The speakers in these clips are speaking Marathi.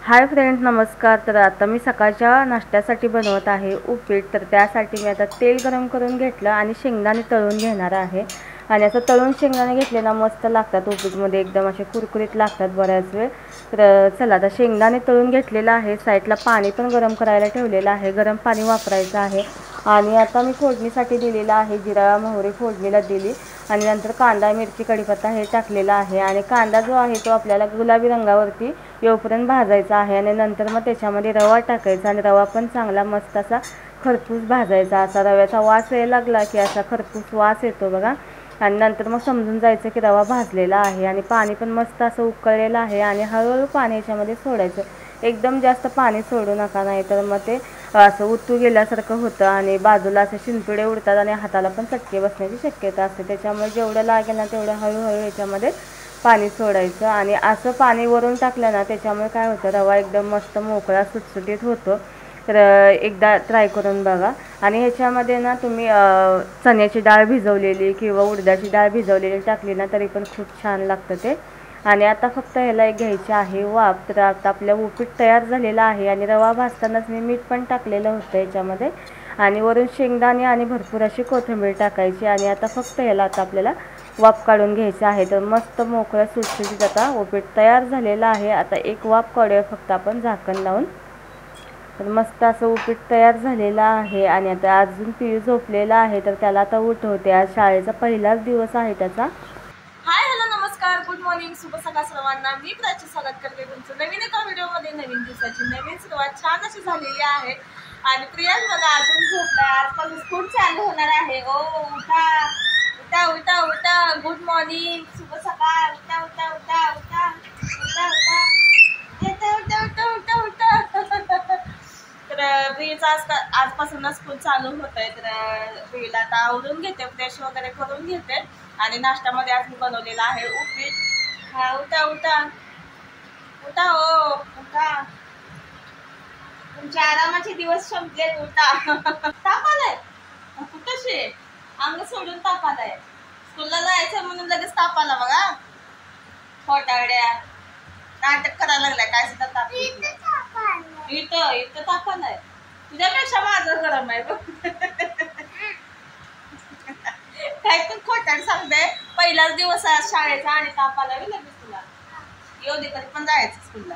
हाय फ्रेंड्स, नमस्कार. तर आता मी सकाळच्या नाश्त्यासाठी बनवत आहे उपीट. तर त्यासाठी मी आता तेल गरम करून घेतलं आणि शेंगदाणे तळून घेणार आहे. आणि असं तळून शेंगदाणे घेतले ना मस्त लागतात उपीटमध्ये, एकदम असे कुरकुरीत लागतात बऱ्याच वेळ. तर चला, आता शेंगदाणे तळून घेतलेलं आहे. साईडला पाणी पण गरम करायला ठेवलेलं आहे. गरम पाणी वापरायचं आहे. आणि आता मी फोडणीसाठी दिलेला आहे, जिरा मोहरी फोडणीला दिली आणि नंतर कांदा मिरची कढीपत्ता हे टाकलेला आहे. आणि कांदा जो आहे तो आपल्याला गुलाबी रंगावरती येऊपर्यंत भाजायचा आहे. आणि नंतर मग त्याच्यामध्ये रवा टाकायचा आणि रवा पण चांगला मस्त असा खरपूस भाजायचा. असा रव्याचा वास यायला लागला की असा खरपूस वास येतो बघा. आणि नंतर मग समजून जायचं की रवा भाजलेला आहे. आणि पाणी पण मस्त असं उकळलेलं आहे. आणि हळूहळू पाणी याच्यामध्ये सोडायचं. एकदम जास्त पाणी सोडू नका, नाही तर मग ते असं उतू गेल्यासारखं होतं आणि बाजूला असे शिंतोडे उडतात आणि हाताला पण चटके बसण्याची शक्यता असते. त्याच्यामुळे जेवढं लागेल ना तेवढं हळूहळू याच्यामध्ये पाणी सोडायचं. आणि असं पाणी वरून टाकलं ना त्याच्यामुळे काय होतं, रवा एकदम मस्त मोकळा सुटसुटीत होतो. तर एकदा ट्राय करून बघा. आणि ह्याच्यामध्ये ना तुम्ही चण्याची डाळ भिजवलेली किंवा उडदाची डाळ भिजवलेली टाकली ना तरी पण खूप छान लागतं ते. आणि आता फक्त ह्याला एक घ्यायची आहे वाफ. तर आता आपलं उपीट तयार झालेलं आहे. आणि रवा भाजतानाच मी मीठ पण टाकलेलं होतं याच्यामध्ये. आणि वरून शेंगदाणे आणि भरपूर अशी कोथिंबीर टाकायची. आणि आता फक्त ह्याला आता आपल्याला वाफ काढून घ्यायचं आहे. तर मस्त मोकळं सुटसुटीत आता उपीट तयार झालेलं आहे. आता एक वाफ काढूया फक्त आपण झाकण लावून. तर मस्त असं उपीट तयार झालेलं आहे. आणि आता अजून पिऊ झोपलेला आहे तर त्याला आता उठवते. आज शाळेचा पहिलाच दिवस आहे त्याचा. हाय, हॅलो, नमस्कार, गुड मॉर्निंग, शुभ सकाळ सर्वांना. मी प्राची स्वागत करते तुमचं नवीन एका व्हिडिओमध्ये. नवीन दिवसाची नवीन सुरुवात छान अशी झालेली आहे. आणि प्रियाज मला अजून झोपलाय. आजपासून स्कूल चालू होणार आहे. ओ उठा उठा उठा उठा, गुड मॉर्निंग, शुभ सकाळ, उठा उठा उठा उठा उठा उठा उठा उठा उठा उठा. तर प्रियाचा आजपासून स्कूल चालू होत आहे. तर प्रियाला आता आवरून घेते, फ्रेश वगैरे करून घेते. आणि नाश्त्यामध्ये आज मी बनवलेला आहे उपीट. हा, उठा उठा उठा, ओ उठा, तुमच्या आरामाचे दिवस संपले, उठा. ताप आलाय कसे, अंग सोडून ताप आलाय. स्कूलला जायचं म्हणून लगेच ताप आला बघा. खोटारड्या नाटक करायला लागलाय. काय सुद्धा ताप इथं ताप आलाय. तुझ्यापेक्षा माझं गरम आहे बघ. काय पण खोटाड सांगते. पहिलाच दिवस आहे शाळेचा आणि ताप आला लगेच तुला. येऊ दे, तरी पण जायचं स्कूलला.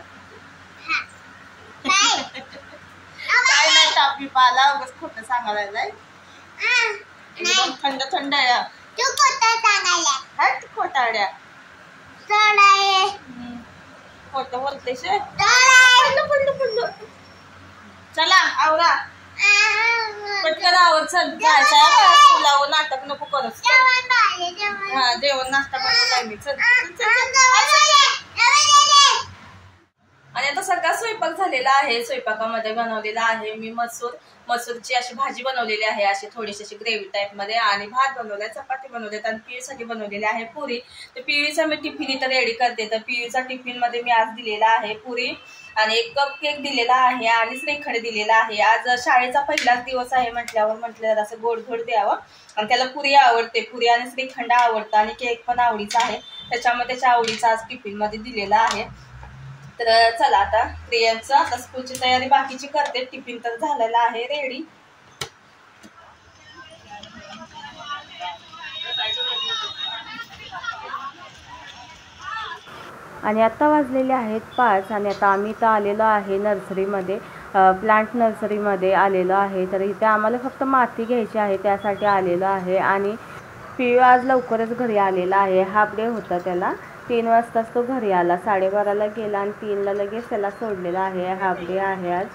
काय नाही, ताप बी पाला उगाच खोटं सांगायला लागलाय. एकदम थंड थंड आहे. खोटाड्या खोट बोलते. चला आवरा पटकन आवर. चल जायचं स्कूलला. नाटक नको करत. हा, जेवण नाश्ता बनवलाय मी. चल. आणि आता सगळा स्वयंपाक झालेला आहे. स्वयंपाकामध्ये बनवलेला आहे मी मसूरची अशी भाजी बनवलेली आहे, अशी थोडीशी अशी ग्रेव्ही टाईप मध्ये. आणि भात बनवलाय, चपाती बनवल्यात आणि पियूसाठी बनवलेली आहे पुरी. तर पियूचा मी टिफिन इथं रेडी करते. तर पियूचा टिफिन मध्ये मी आज दिलेला आहे पुरी आणि एक कप केक दिलेला आहे आणि श्रीखंड दिलेला आहे. आज शाळेचा पहिलाच दिवस आहे म्हटलं असं गोडधोड द्यावं. आणि त्याला पुरी आवडते, पुरी आणि श्रीखंड आवडतं आणि केक पण आवडीचा आहे. त्याच्यामुळे त्याच्या आवडीचा आज टिफिन मध्ये दिलेला आहे. तर चला, आता प्रियांचं आता स्कूलची तयारी बाकीची करते. टिफिन तर झालेला आहे रेडी. आणि आता वाजलेले आहेत 5. आणि आता आम्ही इथं आलेलो आहे नर्सरीमध्ये, प्लांट नर्सरीमध्ये आलेलो आहे. तर इथे आम्हाला फक्त माती घ्यायची आहे, त्यासाठी आलेलो आहे. आणि पियू आज लवकरच घरी आलेला आहे. हाफ डे होता त्याला. 3 वाजताच तो घरी आला. 12:30ला गेला आणि 3ला लगेच त्याला सोडलेला आहे. हाफ डे आहे आज.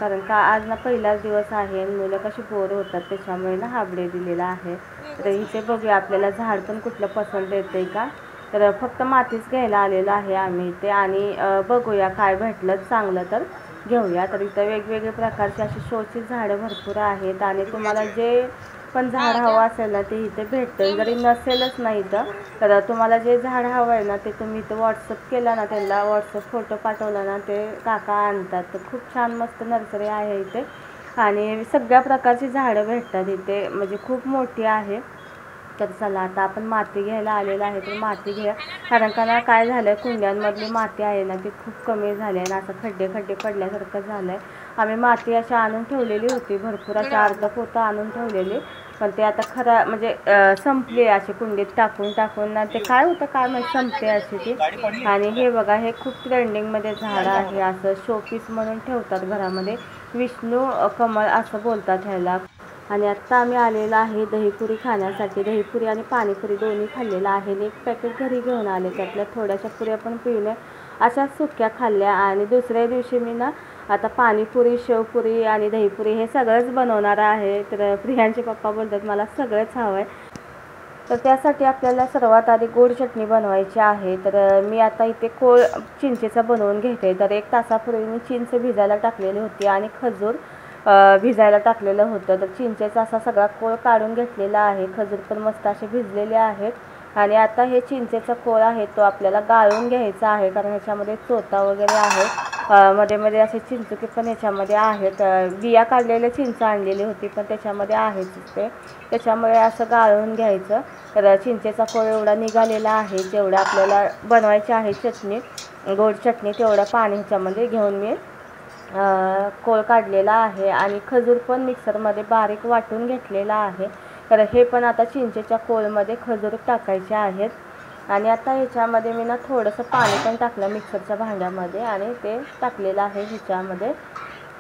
कारण का आज ना पहिलाच दिवस आहे आणि मुलं कशी बोर होतात, त्याच्यामुळे ना हाफ डे दिलेला आहे. तर इथे बघूया आपल्याला झाड पण कुठलं पसंत येते का. तर फक्त मातीच घ्यायला आलेलो आहे आम्ही इथे. आणि बघूया काय भेटलं चांगलं तर घेऊया. तर इथं वेगवेगळे प्रकारचे अशी शोची झाडं भरपूर आहेत. आणि तुम्हाला जे पण झाड हवं असेल ना ते इथे भेटतं. जरी नसेलच नाही तर तुम्हाला जे झाड हवं आहे ना ते तुम्ही इथं व्हॉट्सअप केला ना, त्यांना व्हॉट्सअप फोटो पाठवला ना, ते काका आणतात. तर खूप छान मस्त नर्सरी आहे इथे. आणि सगळ्या प्रकारची झाडं भेटतात इथे, म्हणजे खूप मोठी आहे. तर चला आता आपण माती घ्यायला आलेलं आहे, तर माती घ्या. कारण का काय झालं, कुंड्यांमधली माती आहे ना ती खूप कमी झाली आहे ना, असं खड्डे खड्डे पडल्यासारखं झालं आहे. आम्ही माती अशी आणून ठेवलेली होती, भरपूर अशी अर्ध पोतं आणून ठेवलेली, पण ते आता खरं म्हणजे संपली अशी कुंडीत टाकून टाकून ना. ते काय होतं काय माहिती, संपते अशी ती. आणि हे बघा, हे खूप ट्रेंडिंगमध्ये झाड आहे, असं शोपीस म्हणून ठेवतात घरामध्ये, विष्णू कमळ असं बोलतात ह्याला. आणि आत्ता आम्ही आलेलो आहे दहीपुरी खाण्यासाठी. दहीपुरी आणि पाणीपुरी दोन्ही खाल्लेलं आहे. एक पॅकेट घरी घेऊन आले, त्यातल्या थोड्याशा पुऱ्या पण पिळल्या, अशा सुक्या खाल्ल्या. आणि दुसऱ्या दिवशी मी ना आता पाणीपुरी, शेवपुरी आणि दहीपुरी हे सगळंच बनवणार आहे. तर प्रियांचे पप्पा बोलतात मला सगळंच हवं आहे. तर त्यासाठी आपल्याला सर्वात आधी गोड चटणी बनवायची आहे. तर मी आता इथे चिंचेचा बनवून घेते. तर 1 तासापूर्वी मी चिंच भिजायला टाकलेली होती आणि खजूर भिजायला टाकलेलं होतं. तर चिंचेचा असा सगळा कोळ काढून घेतलेला आहे, खजूर पण मस्त असे भिजलेले आहेत. आणि आता हे चिंचेचा कोळ आहे तो आपल्याला गाळून घ्यायचा आहे, कारण ह्याच्यामध्ये चोथा वगैरे आहे, मध्ये मध्ये असे चिंचुके पण ह्याच्यामध्ये आहेत. बिया काढलेले चिंच आणलेली होती पण त्याच्यामध्ये आहेच ते, त्याच्यामुळे असं गाळून घ्यायचं. तर चिंचेचा कोळ एवढा निघालेला आहे, जेवढं आपल्याला बनवायची आहे चटणी, गोड चटणी, तेवढं पाणी ह्याच्यामध्ये घेऊन मी कोळ काढलेला आहे. आणि खजूर पण मिक्सरमध्ये बारीक वाटून घेतलेला आहे. तर हे पण आता चिंचेच्या कोळमध्ये खजूर टाकायचे आहेत. आणि आता ह्याच्यामध्ये मी ना थोडंसं पाणी पण टाकलं मिक्सरच्या भांड्यामध्ये आणि ते टाकलेलं आहे ह्याच्यामध्ये.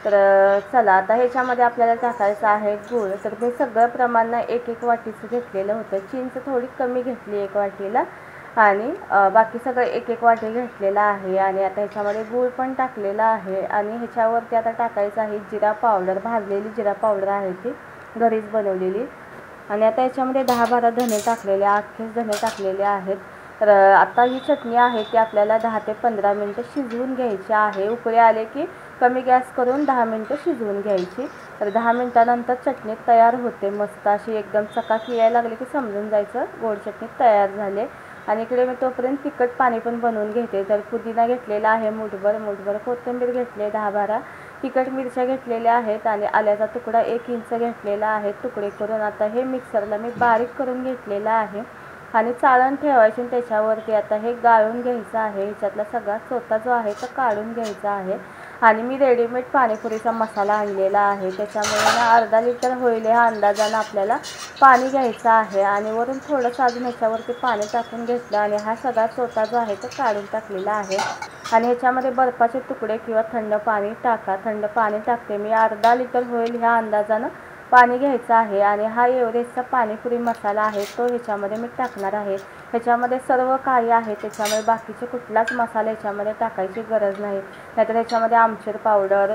तर चला आता ह्याच्यामध्ये आपल्याला टाकायचं आहे गूळ. तर मी सगळं प्रमाण ना 1-1 वाटीचं घेतलेलं होतं. चिंच थोडी कमी घेतली 1 वाटीला आणि बाकी सगळं 1-1 वाटी घेतलेलं आहे. आणि आता ह्याच्यामध्ये गूळ पण टाकलेला आहे. आणि ह्याच्यावरती आता टाकायचं आहे जिरा पावडर, भाजलेली जिरा पावडर आहे ती घरीच बनवलेली. आणि आता याच्यामध्ये 10-12 धने टाकलेले, 8 धने टाकलेले आहेत. तर आता ही चटणी आहे ती आपल्याला 10 ते 15 मिनटं शिजवून घ्यायची आहे. उकळी आले की कमी गॅस करून 10 मिनटं शिजवून घ्यायची. तर 10 मिनटानंतर चटणी तयार होते, मस्त अशी एकदम चकाकी यायला लागली की समजून जायचं गोड चटणी तयार झाले. आणि इकडे मी तोपर्यंत तिखट पाणी पण बनवून घेते. तर पुदिना घेतलेला आहे मुठभर, कोथिंबीर घेतले 10-12, तिखट मिरच्या घेतलेल्या आहेत आणि आल्याचा तुकडा 1 इंच घेतलेला आहे तुकडे करून. आता हे मिक्सरला मी बारीक करून घेतलेलं आहे आणि चाळण ठेवायची. त्याच्यावरती आता हे गाळून घ्यायचं आहे, ह्याच्यातला सगळा चोथा जो आहे तो काढून घ्यायचा आहे. आणि मी रेडीमेड पाणीपुरीचा मसाला आणलेला आहे, त्याच्यामुळे ना अर्धा लिटर होईल ह्या अंदाजानं आपल्याला पाणी घ्यायचं आहे. आणि वरून थोडंसं अजून ह्याच्यावरती पाणी टाकून घेतलं आणि हा सगळा चोथा जो आहे तो काढून टाकलेला आहे. आणि ह्याच्यामध्ये बर्फाचे तुकडे किंवा थंड पाणी टाका. थंड पाणी टाकते मी, अर्धा लिटर होईल ह्या अंदाजानं पाणी घ्यायचं आहे. आणि हा एव्हरेस्टचा पाणीपुरी मसाला आहे तो ह्याच्यामध्ये मी टाकणार आहे. ह्याच्यामध्ये सर्व काही आहे, त्याच्यामुळे बाकीचे कुठलाच मसाला ह्याच्यामध्ये टाकायची गरज नाही. नाहीतर ह्याच्यामध्ये आमचूर पावडर,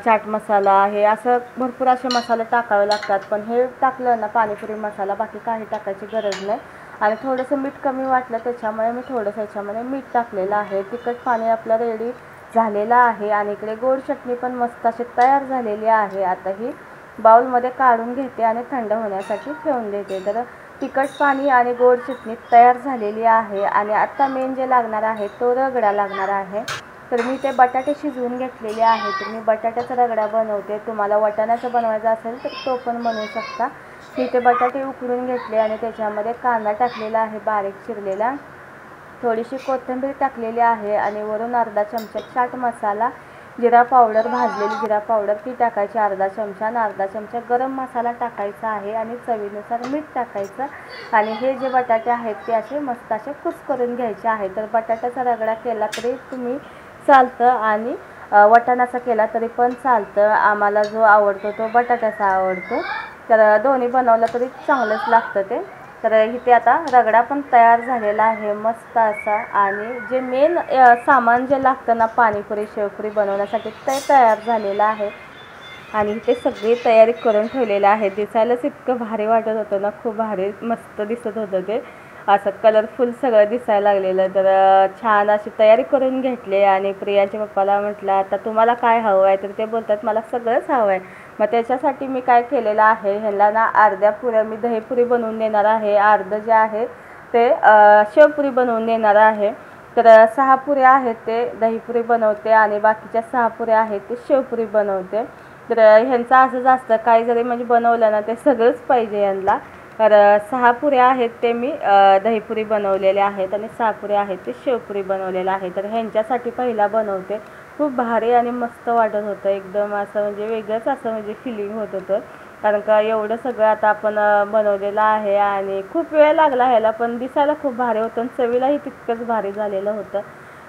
चाट मसाला, हे असं भरपूर असे मसाले टाकावे लागतात. पण हे टाकलं ना पाणीपुरी मसाला, बाकी काही टाकायची गरज नाही. आणि थोडंसं मीठ कमी वाटलं त्याच्यामुळे मी थोडंसं ह्याच्यामध्ये मीठ टाकलेलं आहे. तिखट पाणी आपलं रेडी झालेलं आहे. आणि इकडे गोड चटणी पण मस्त अशी तयार झालेली आहे. आता ही बाउलमध्ये काढून घेते आणि थंड होण्यासाठी ठेवून देते. तर तिखट पाणी आणि गोड चटणी तयार झालेली आहे. आणि आता मेन जे लागणार आहे तो रगडा लागणार आहे. तर मी ते बटाटे शिजवून घेतलेले आहे, तर मी बटाट्याचा रगडा बनवते. तुम्हाला वाटाण्याचं बनवायचं असेल तर तो पण बनवू शकता. मी ते बटाटे उकडून घेतले आणि त्याच्यामध्ये कांदा टाकलेला आहे बारीक चिरलेला, थोडीशी कोथिंबीर टाकलेली आहे आणि वरून अर्धा चमचा चाट मसाला, जिरा पावडर, भाजलेली जिरा पावडर ती टाकायची अर्धा चमचा, आणि अर्धा चमचा गरम मसाला टाकायचा आहे आणि चवीनुसार मीठ टाकायचं. आणि हे जे बटाटे आहेत ते असे मस्त असे कुस्करून घ्यायचे आहे. तर बटाट्याचा रगडा केला तरी तुम्ही चालतं आणि वाटाण्याचा केला तरी पण चालतं. आम्हाला जो आवडतो तो बटाट्याचा आवडतो, तर दोन्ही बनवलं तरी चांगलंच लागतं ते. तर इथे आता रगडा पण तयार झालेला आहे मस्त असा. आणि जे मेन सामान जे लागतं ना पाणीपुरी शेवपुरी बनवण्यासाठी ते तयार झालेलं आहे. आणि इथे सगळी तयारी करून ठेवलेलं आहे. दिसायलाच इतकं भारी वाटत होतं ना, खूप भारी मस्त दिसत होतं ते, असं कलरफुल सगळं दिसायला लागलेलं. तर छान अशी तयारी करून घेतली. आणि प्रियाच्या पप्पाला म्हटलं आता तुम्हाला काय हवं आहे, तर ते बोलतात मला सगळंच हवं आहे. मग त्याच्यासाठी मी काय केलेलं आहे, ह्याला ना अर्ध्या पुऱ्या मी दहीपुरी बनवून देणार आहे, अर्धं जे आहे ते शेवपुरी बनवून देणार आहे. तर 6 पुऱ्या आहेत ते दहीपुरी बनवते आणि बाकीच्या 6 पुऱ्या आहेत ते शेवपुरी बनवते. तर ह्यांचं असंच असतं, काही जरी म्हणजे बनवलं ना ते सगळंच पाहिजे यांना. तर 6 पुऱ्या आहेत ते मी दहीपुरी बनवलेल्या आहेत आणि 6 पुऱ्या आहेत ते शेवपुरी बनवलेल्या आहे. तर ह्यांच्यासाठी पहिला बनवते. खूप भारी आणि मस्त वाटत होतं, एकदम असं म्हणजे वेगळंच असं म्हणजे फिलिंग होत होतं. कारण का एवढं सगळं आता आपण बनवलेलं आहे आणि खूप वेळ लागला ह्याला, पण दिसायला खूप भारी होतं आणि चवीलाही तितकंच भारी झालेलं होतं.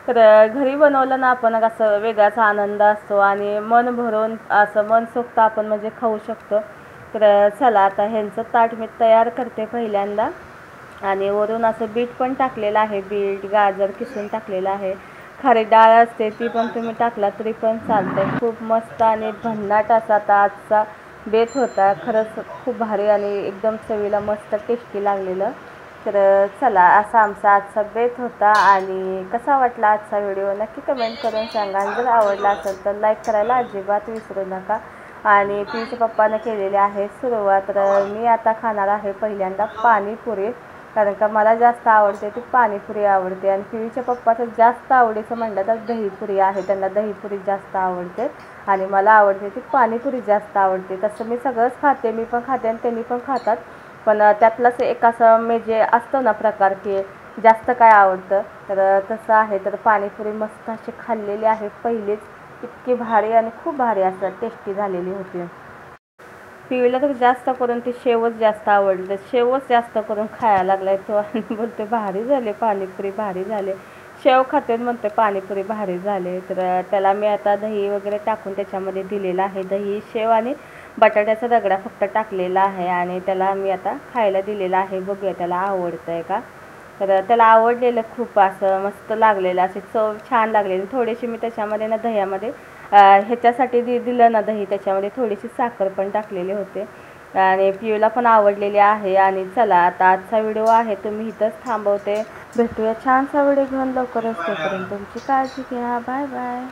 तर घरी बनवलं ना आपण असं वेगळाच आनंद असतो आणि मन भरून असं मनसोक्त आपण म्हणजे खाऊ शकतो. तर चला आता ह्यांचं ताट मी तयार करते पहिल्यांदा. आणि वरून असं बीट पण टाकलेलं आहे, बीट गाजर किसून टाकलेलं आहे. खारी डाळ असते ती पण तुम्ही टाकला तरी पण चालतंय. खूप मस्त आणि भन्नाट असा आता आजचा बेत होता. खरंच खूप भारी आणि एकदम चवीला मस्त टेस्टी लागलेलं. तर चला असा आमचा आजचा बेत होता. आणि कसा वाटला आजचा व्हिडिओ नक्की कमेंट करून सांगा. आणि जर आवडला असेल तर लाईक करायला अजिबात विसरू नका. आणि पियूच्या पप्पानं केलेली आहे सुरुवात. तर मी आता खाणार आहे पहिल्यांदा पाणीपुरी, कारण का मला जास्त आवडते ती पाणीपुरी आवडते. आणि पियूच्या पप्पाचं जास्त आवडीचं म्हटलं तर दहीपुरी आहे, त्यांना दहीपुरी जास्त आवडते आणि मला आवडते ती पाणीपुरी जास्त आवडते. तसं मी सगळंच खाते, मी पण खाते आणि त्यांनी पण खातात, पण त्यातलंच एक असं म्हणजे असतं ना प्रकार की जास्त काय आवडतं, तर तसं आहे. तर पाणीपुरी मस्त अशी खाल्लेली आहे पहिलीच, इतकी भारी आणि खूप भारी असं टेस्टी झालेली होती. पिवीला तर जास्त करून ती शेवच जास्त आवडते, शेवच जास्त करून खायला लागलाय तो आणि बोलते भारी झाले पाणीपुरी, भारी झाले. शेव खाते म्हणते पाणीपुरी भारी झाले. तर त्याला मी आता दही वगैरे टाकून त्याच्यामध्ये दिलेलं आहे. दही, शेव आणि बटाट्याचा रगडा फक्त टाकलेला आहे आणि त्याला मी आता खायला दिलेला आहे. बघूया त्याला आवडतं आहे का. तर त्याला आवडलेलं, खूप असं मस्त लागलेलं, असे चव छान लागलेली. थोडीशी मी त्याच्यामध्ये ना दह्यामध्ये ह्याच्यासाठी दिलं ना दही, त्याच्यामध्ये थोडीशी साखर पण टाकलेली होते आणि पियूला पण आवडलेली आहे. आणि चला आता आजचा व्हिडिओ आहे तो मी इथंच थांबवते. भेटूया छानसा व्हिडिओ घेऊन लवकरच. तोपर्यंत तुमची काळजी घ्या. Bye bye.